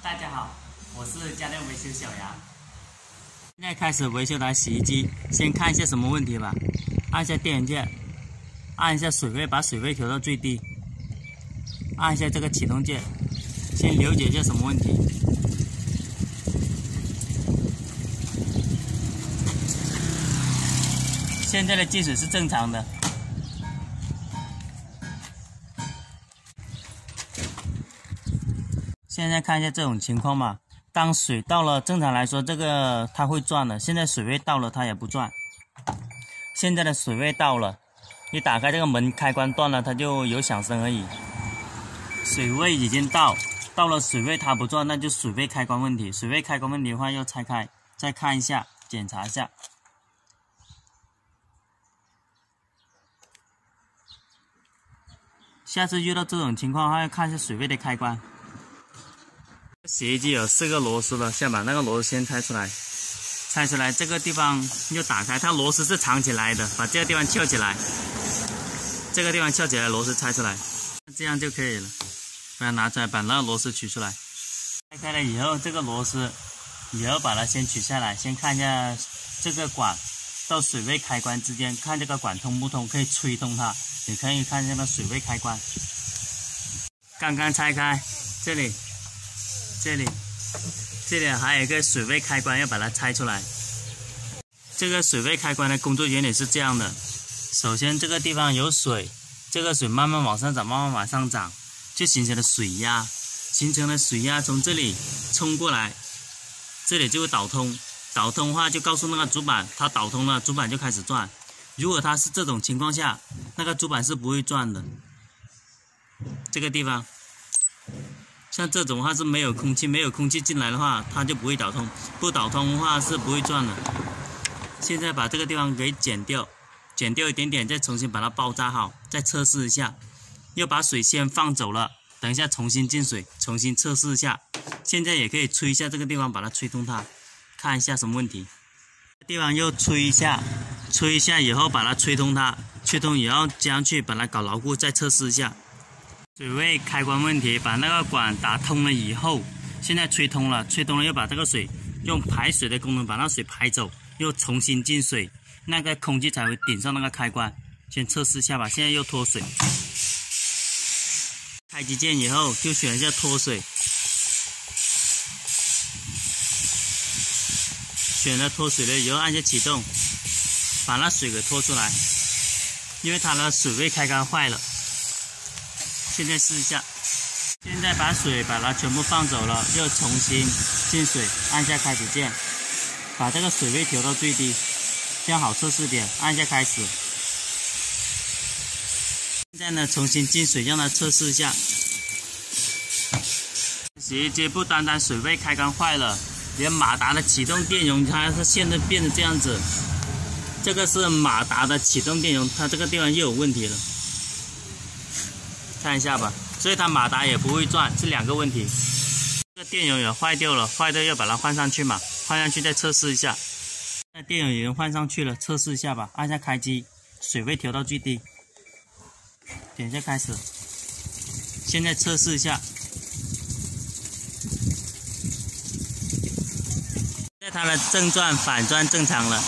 大家好，我是家电维修小杨。现在开始维修台洗衣机，先看一下什么问题吧。按下电源键，按一下水位，把水位调到最低，按一下这个启动键，先了解一下什么问题。现在的进水是正常的。现在看一下这种情况嘛，当水到了，正常来说这个它会转的，现在水位到了它也不转。现在的水位到了，你打开这个门开关断了，它就有响声而已。水位已经到了水位它不转，那就水位开关问题。水位开关问题的话要拆开，再看一下，检查一下。下次遇到这种情况的话，要看一下水位的开关。洗衣机有4个螺丝的，先把那个螺丝先拆出来。拆出来这个地方又打开，它螺丝是藏起来的，把这个地方翘起来。这个地方翘起来，螺丝拆出来，这样就可以了。把它拿出来，把那个螺丝取出来。拆开了以后，这个螺丝以后把它先取下来，先看一下这个管到水位开关之间，看这个管通不通，可以吹通它，也可以看一下那水位开关。刚刚拆开，这里还有一个水位开关，要把它拆出来。这个水位开关的工作原理是这样的：首先这个地方有水，这个水慢慢往上涨，慢慢往上涨，就形成了水压，从这里冲过来，这里就会导通。导通的话就告诉那个主板，它导通了，主板就开始转。如果它是这种情况下，那个主板是不会转的。这个地方。像这种的话是没有空气进来的话，它就不会导通，不导通的话是不会转的。现在把这个地方给剪掉一点点，再重新把它包扎好，再测试一下。要把水先放走了，等一下重新进水，重新测试一下。现在也可以吹一下这个地方，把它吹通它，看一下什么问题。这地方又吹一下以后把它吹通它，吹通以后加上去把它搞牢固，再测试一下。水位开关问题，把那个管打通了以后，现在吹通了又把这个水用排水的功能把那水排走，又重新进水，那个空气才会顶上那个开关。先测试一下吧，现在又脱水，开机键以后就选一下脱水，选了脱水了以后按下启动，把那水给脱出来，因为它的水位开关坏了。现在试一下，现在把它全部放走了，又重新进水，按下开始键，把这个水位调到最低，这样好测试点，按下开始。现在呢，重新进水，让它测试一下。洗衣机不单单水位开关坏了，连马达的启动电容，它是现在变成这样子。这个是马达的启动电容，它这个地方又有问题了。看一下吧，所以它马达也不会转，是2个问题。这个电容也坏掉了，要把它换上去嘛，换上去再测试一下。那电容已经换上去了，测试一下吧，按下开机，水位调到最低，点一下开始。现在测试一下，现在它的正转反转正常了。